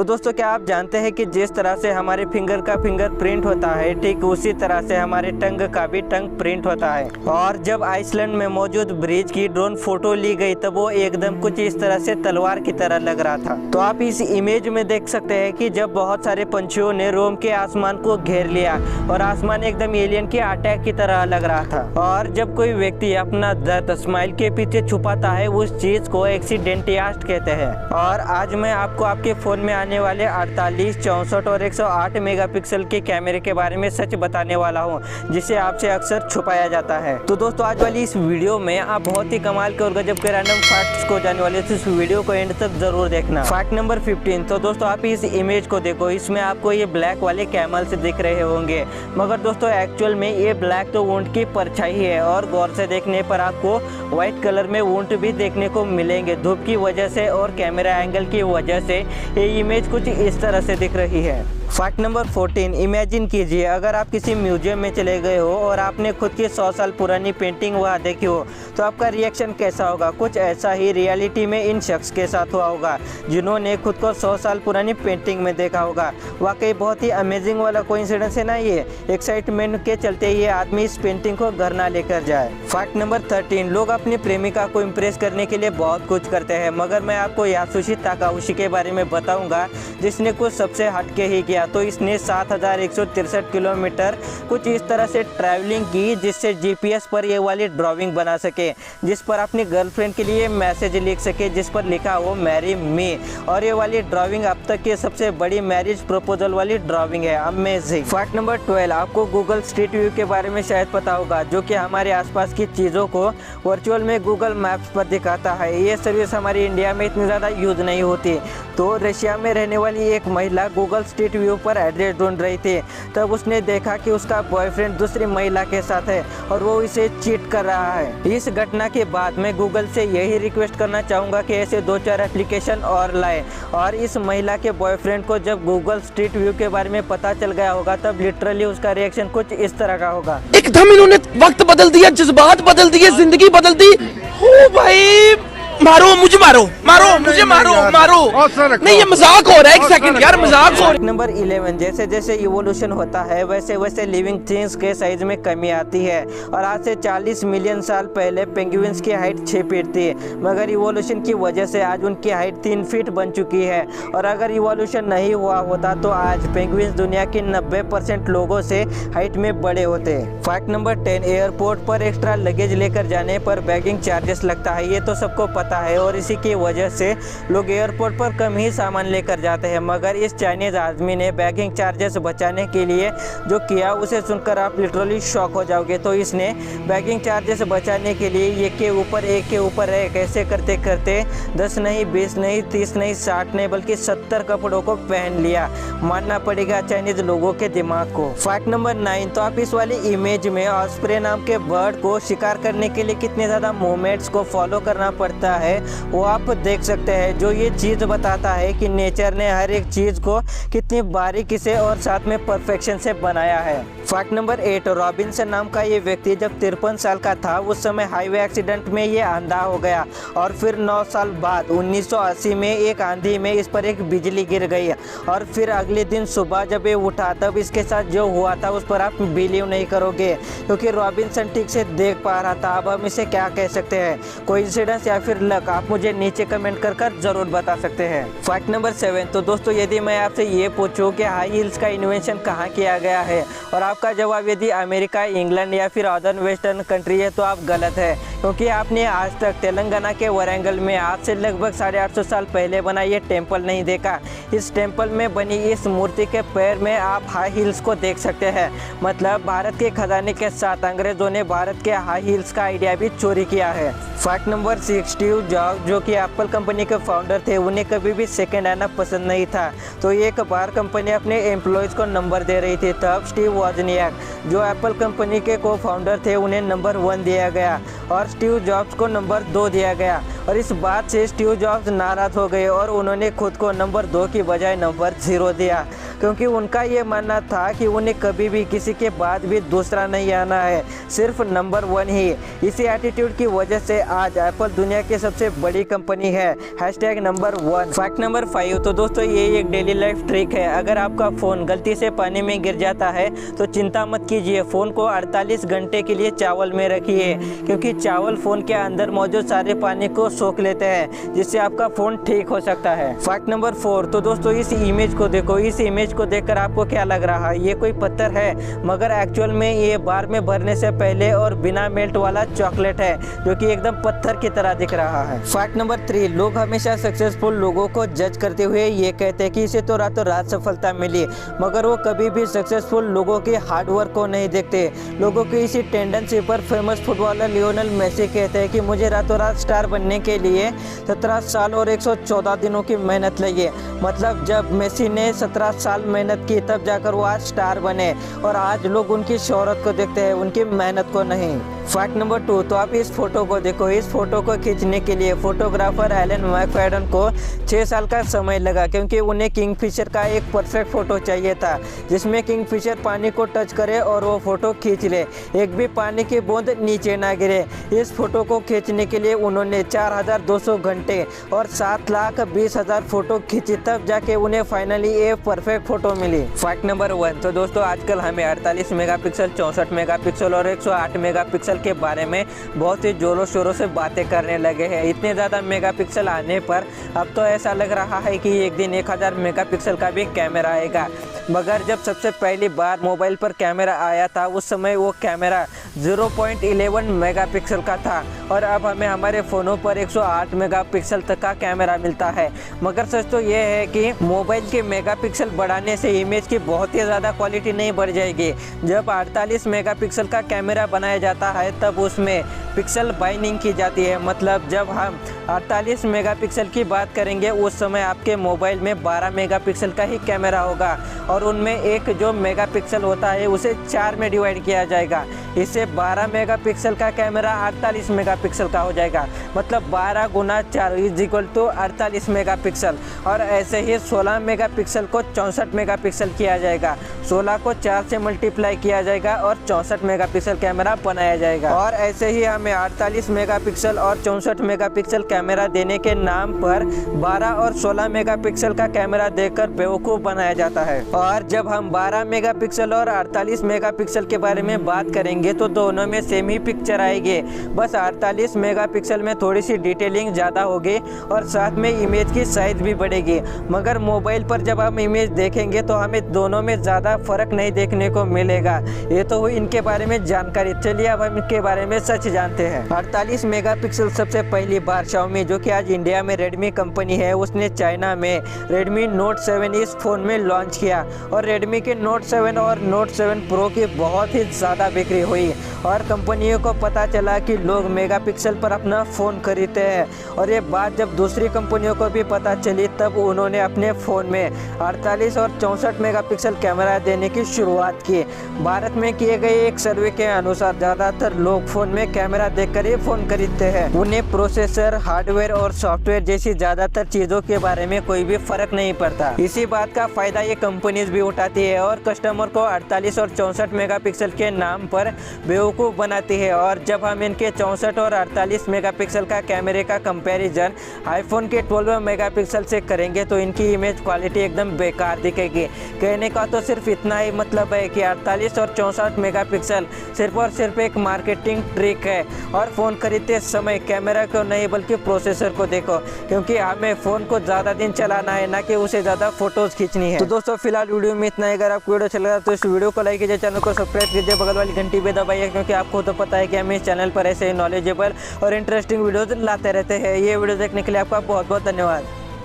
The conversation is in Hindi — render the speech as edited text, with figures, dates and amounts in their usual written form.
तो दोस्तों क्या आप जानते हैं कि जिस तरह से हमारे फिंगर का फिंगरप्रिंट होता है, ठीक उसी तरह से हमारे टंग का भी टंग प्रिंट होता है। और जब आइसलैंड में मौजूद ब्रिज की ड्रोन फोटो ली गई तब वो एकदम कुछ इस तरह से तलवार की तरह लग रहा था। तो आप इस इमेज में देख सकते हैं कि जब बहुत सारे पंछियों ने रोम के आसमान को घेर लिया और आसमान एकदम एलियन के अटैक की तरह लग रहा था। और जब कोई व्यक्ति अपना दर्द स्माइल के पीछे छुपाता है उस चीज को एक्सीडेंटियास्ट कहते हैं। और आज मैं आपको आपके फोन में आने वाले 48, 64 और 108 मेगापिक्सल के कैमरे के बारे में सच बताने वाला हूं, जिसे आपसे अक्सर छुपाया जाता है। तो दोस्तों आज वाली इस वीडियो में आप बहुत ही कमाल के और गजब के रैंडम फैक्ट्स को जाने वाले, तो इस वीडियो को एंड तक जरूर देखना। Fact number 15। तो दोस्तों आप इस इमेज को देखो, इसमें आपको ये ब्लैक वाले कैमल से दिख रहे होंगे, मगर दोस्तों एक्चुअल में ये ब्लैक तो ऊंट की परछाई है। और गौर से देखने पर आपको व्हाइट कलर में ऊंट भी देखने को मिलेंगे। धूप की वजह से और कैमरा एंगल की वजह से ये इमेज कुछ इस तरह से दिख रही है। Fact number 14। इमेजिन कीजिए अगर आप किसी म्यूजियम में चले गए हो और आपने खुद की 100 साल पुरानी पेंटिंग वहाँ देखी हो, तो आपका रिएक्शन कैसा होगा। कुछ ऐसा ही रियलिटी में इन शख्स के साथ हुआ होगा जिन्होंने खुद को 100 साल पुरानी पेंटिंग में देखा होगा। वाकई बहुत ही अमेजिंग वाला कोइंसिडेंस है ना ये। एक्साइटमेंट के चलते ये आदमी इस पेंटिंग को घर ना लेकर जाए। Fact number 13। लोग अपनी प्रेमिका को इम्प्रेस करने के लिए बहुत कुछ करते हैं, मगर मैं आपको यासुशी ताकाहाशी के बारे में बताऊंगा जिसने कुछ सबसे हटके ही किया। तो इसने 7163 किलोमीटर कुछ इस तरह से ट्रैवलिंग की जिससे जीपीएस पर ये वाली ड्राइंग बना सके, जिस पर अपनी गर्लफ्रेंड के लिए मैसेज लिख सके जिस पर लिखा हो मैरी मी। और ये वाली ड्राइंग अब तक की सबसे बड़ी मैरिज प्रपोजल वाली ड्राइंग है। अमेजिंग। Fact number 12। आपको गूगल स्ट्रीट व्यू के बारे में शायद पता होगा, जो कि हमारे आसपास की चीज़ों को वर्चुअल में गूगल मैप्स पर दिखाता है। ये सर्विस हमारी इंडिया में इतनी ज़्यादा यूज नहीं होती। तो रशिया में रहने वाली एक महिला गूगल स्ट्रीट व्यू पर एड्रेस ढूंढ रही थी, तब उसने देखा कि उसका बॉयफ्रेंड दूसरी महिला के साथ है और वो इसे चीट कर रहा है। इस घटना के बाद मैं गूगल से यही रिक्वेस्ट करना चाहूँगा कि ऐसे 2-4 एप्लीकेशन और लाए। और इस महिला के बॉयफ्रेंड को जब गूगल स्ट्रीट व्यू के बारे में पता चल गया होगा तब लिटरली उसका रिएक्शन कुछ इस तरह का होगा। एकदम इन्होंने वक्त बदल दिया, जज्बात बदल दिए, जिंदगी बदल दी। ओ भाई मारो मुझे, मारो मुझे, मारो नहीं ये मजाक हो रहा है। एक सेकंड यार, मजाक हो रहा है। नंबर 11। जैसे जैसे इवोल्यूशन होता है वैसे वैसे लिविंग थिंग्स के साइज में कमी आती है। और आज से 40 मिलियन साल पहले पेंगुइन्स की हाइट 6 फीट थी, मगर इवोल्यूशन की वजह से आज उनकी हाइट 3 फीट बन चुकी है। और अगर इवोल्यूशन नहीं हुआ होता तो आज पेंगुइन्स दुनिया के 90% लोगों से हाइट में बड़े होते। Fact number 10। एयरपोर्ट पर एक्स्ट्रा लगेज लेकर जाने पर बैगिंग चार्जेस लगता है, ये तो सबको पता है। और इसी की वजह से लोग एयरपोर्ट पर कम ही सामान लेकर जाते हैं। मगर इस चाइनीज आदमी ने बैगिंग चार्जेस बचाने के लिए जो किया उसे सुनकर आप लिटरली शॉक हो जाओगे। तो इसने बैगिंग चार्जेस बचाने के लिए एक के ऊपर एक ऐसे करते करते 10 नहीं, 20 नहीं, 30 नहीं, 60 नहीं, बल्कि 70 कपड़ों को पहन लिया। मानना पड़ेगा चाइनीज लोगों के दिमाग को। Fact number 9। तो आप इस वाली इमेज में ऑस्प्रे नाम के बर्ड को शिकार करने के लिए कितने ज़्यादा मूवमेंट्स को फॉलो करना पड़ता है वो आप देख सकते हैं, जो ये चीज़ बताता है कि नेचर ने हर एक चीज़ को कितनी बारीकी से और साथ में परफेक्शन से बनाया है। Fact number 8। रॉबिन्सन नाम का ये व्यक्ति जब 53 साल का था उस समय हाईवे एक्सीडेंट में ये अंधा हो गया। और फिर 9 साल बाद 1980 में एक आंधी में इस पर एक बिजली गिर गई। और फिर अगले दिन सुबह जब ये उठा तब इसके साथ जो हुआ था उस पर आप बिलीव नहीं करोगे, क्योंकि रॉबिन्सन ठीक से देख पा रहा था। अब हम इसे क्या कह सकते हैं, कोइंसिडेंस या फिर लक, आप मुझे नीचे कमेंट कर जरूर बता सकते हैं। Fact number 7। तो दोस्तों यदि मैं आपसे ये पूछूं कि हाई हील्स का इन्वेंशन कहाँ किया गया है और आपका जवाब यदि अमेरिका, इंग्लैंड या फिर अदर वेस्टर्न कंट्री है तो आप गलत है, क्योंकि आपने आज तक तेलंगाना के वरंगल में आज से लगभग 850 साल पहले बना ये टेम्पल नहीं देखा। इस टेम्पल में बनी इस मूर्ति के पैर में आप हाई हील्स को देख सकते हैं। मतलब भारत के खजाने के साथ अंग्रेजों ने भारत के हाई हील्स का आइडिया भी चोरी किया है। Fact number 6। स्टीव जॉब्स जो कि एप्पल कंपनी के फाउंडर थे, उन्हें कभी भी सेकंड आना पसंद नहीं था। तो एक बार कंपनी अपने एम्प्लॉयज़ को नंबर दे रही थी, तब स्टीव वॉजनियाक जो एप्पल कंपनी के को फाउंडर थे उन्हें नंबर 1 दिया गया और स्टीव जॉब्स को नंबर 2 दिया गया। और इस बात से स्टीव जॉब्स नाराज़ हो गए और उन्होंने खुद को नंबर 2 की बजाय नंबर 0 दिया। क्योंकि उनका ये मानना था कि उन्हें कभी भी किसी के बाद भी दूसरा नहीं आना है, सिर्फ नंबर 1 ही। इसी एटीट्यूड की वजह से आज एप्पल दुनिया की सबसे बड़ी कंपनी है। नंबर 1। Fact number 5। तो दोस्तों ये एक डेली लाइफ ट्रिक है। अगर आपका फ़ोन गलती से पानी में गिर जाता है तो चिंता मत कीजिए, फ़ोन को 48 घंटे के लिए चावल में रखिए, क्योंकि चावल फ़ोन के अंदर मौजूद सारे पानी को सोख लेते हैं, जिससे आपका फ़ोन ठीक हो सकता है। Fact number 4। तो दोस्तों इस इमेज को देखो। इस इमेज को देखकर आपको क्या लग रहा है? ये कोई पत्थर है, मगर एक्चुअल में ये बार में भरने से पहले और बिना मेल्ट वाला चॉकलेट है, जो कि एकदम पत्थर की तरह दिख रहा है। Fact number 3। लोग हमेशा सक्सेसफुल लोगों को जज करते हुए ये कहते हैं कि इसे तो रातों रात सफलता मिली, मगर वो कभी भी सक्सेसफुल लोगों के हार्डवर्क को नहीं देखते। लोगों की इसी टेंडेंसी पर फेमस फुटबॉलर लियोनेल मेसी कहते हैं कि मुझे रातों रात स्टार बनने के लिए 17 साल और 114 दिनों की मेहनत लगी। मतलब जब मेसी ने 17 साल मेहनत की तब जाकर वो आज स्टार बने, और आज लोग उनकी शोहरत को देखते हैं, उनकी मेहनत को नहीं। Fact number 2। तो आप इस फोटो को देखो। इस फोटो को खींचने के लिए फोटोग्राफर एलन मैकफैडन को 6 साल का समय लगा, क्योंकि उन्हें किंगफिशर का एक परफेक्ट फोटो चाहिए था, जिसमें किंगफिशर पानी को टच करे और वो फोटो खींच ले, एक भी पानी की बूंद नीचे ना गिरे। इस फोटो को खींचने के लिए उन्होंने 4200 घंटे और 7,20,000 फोटो खींची, तब जाके उन्हें फाइनली ये परफेक्ट फोटो मिली। Fact number 1। तो दोस्तों आजकल हमें 48 मेगापिक्सल, 64 मेगापिक्सल और 108 मेगापिक्सल के बारे में बहुत ही जोरों शोरों से बातें करने लगे हैं। इतने ज़्यादा मेगापिक्सल आने पर अब तो ऐसा लग रहा है कि एक दिन 1000 मेगापिक्सल का भी कैमरा आएगा। मगर जब सबसे पहली बार मोबाइल पर कैमरा आया था, उस समय वो कैमरा 0.11 मेगापिक्सल का था, और अब हमें हमारे फ़ोनों पर 108 मेगापिक्सल तक का कैमरा मिलता है। मगर सच तो ये है कि मोबाइल के मेगापिक्सल बढ़ाने से इमेज की बहुत ही ज़्यादा क्वालिटी नहीं बढ़ जाएगी। जब 48 मेगापिक्सल का कैमरा बनाया जाता है तब उसमें पिक्सल बाइंडिंग की जाती है। मतलब जब हम 48 मेगापिक्सल की बात करेंगे उस समय आपके मोबाइल में 12 मेगापिक्सल का ही कैमरा होगा, और उनमें एक जो मेगापिक्सल होता है उसे 4 में डिवाइड किया जाएगा। इससे 12 मेगापिक्सल का कैमरा 48 मेगापिक्सल का हो जाएगा। मतलब 12 गुना 4 = 48 मेगापिक्सल। और ऐसे ही 16 मेगापिक्सल को 64 मेगापिक्सल किया जाएगा, 16 को 4 से मल्टीप्लाई किया जाएगा और 64 मेगापिक्सल कैमरा बनाया जाएगा। और ऐसे ही हमें 48 मेगापिक्सल और 64 मेगापिक्सल कैमरा देने के नाम पर 12 और 16 मेगापिक्सल का कैमरा देकर बेवकूफ़ बनाया जाता है। और जब हम 12 मेगापिक्सल और 48 मेगापिक्सल के बारे में बात करेंगे तो दोनों में सेम ही पिक्चर आएगी, बस 48 मेगापिक्सल में थोड़ी सी डिटेलिंग ज़्यादा होगी और साथ में इमेज की साइज भी बढ़ेगी। मगर मोबाइल पर जब हम इमेज देखेंगे तो हमें दोनों में ज़्यादा फर्क नहीं देखने को मिलेगा। ये तो हुई इनके बारे में जानकारी। चलिए अब हम इनके बारे में सच जानते हैं। 48 मेगापिक्सल सबसे पहली बार Xiaomi, जो कि आज इंडिया में रेडमी कंपनी है, उसने चाइना में रेडमी नोट 7 इस फ़ोन में लॉन्च किया, और रेडमी के नोट 7 और नोट 7 प्रो की बहुत ही ज़्यादा बिक्री हुई, और कंपनियों को पता चला कि लोग मेगापिक्सल पर अपना फ़ोन खरीदते हैं। और ये बात जब दूसरी कंपनियों को भी पता चली तब उन्होंने अपने फ़ोन में 48 और 64 मेगापिक्सल कैमरा देने की शुरुआत की। भारत में किए गए एक सर्वे के अनुसार ज़्यादातर लोग फ़ोन में कैमरा देखकर ही फ़ोन खरीदते हैं। उन्हें प्रोसेसर, हार्डवेयर और सॉफ्टवेयर जैसी ज़्यादातर चीज़ों के बारे में कोई भी फ़र्क नहीं पड़ता। इसी बात का फ़ायदा ये कंपनीज भी उठाती है और कस्टमर को 48 और 64 मेगापिक्सल के नाम पर बेवकूफ़ बनाती है। और जब हम इनके 64 और 48 मेगापिक्सल का कैमरे का कंपैरिजन आईफोन के 12 मेगापिक्सल से करेंगे तो इनकी इमेज क्वालिटी एकदम बेकार दिखेगी। कहने का तो सिर्फ इतना ही मतलब है कि 48 और 64 मेगापिक्सल सिर्फ और सिर्फ एक मार्केटिंग ट्रिक है, और फ़ोन खरीदते समय कैमरा को नहीं बल्कि प्रोसेसर को देखो, क्योंकि हमें फ़ोन को ज़्यादा दिन चलाना है, ना कि उसे ज़्यादा फोटोज़ खींचनी है। तो दोस्तों फिलहाल वीडियो में इतना ही। अगर आपको वीडियो अच्छा लगा तो इस वीडियो को लाइक कीजिए, चैनल को सब्सक्राइब कीजिए, बगल वाली घंटी भी दबाइए, क्योंकि आपको तो पता है कि हम इस चैनल पर ऐसे नॉलेजेबल और इंटरेस्टिंग वीडियोज़ लाते रहते हैं। ये वीडियो देखने के लिए आपका बहुत बहुत धन्यवाद।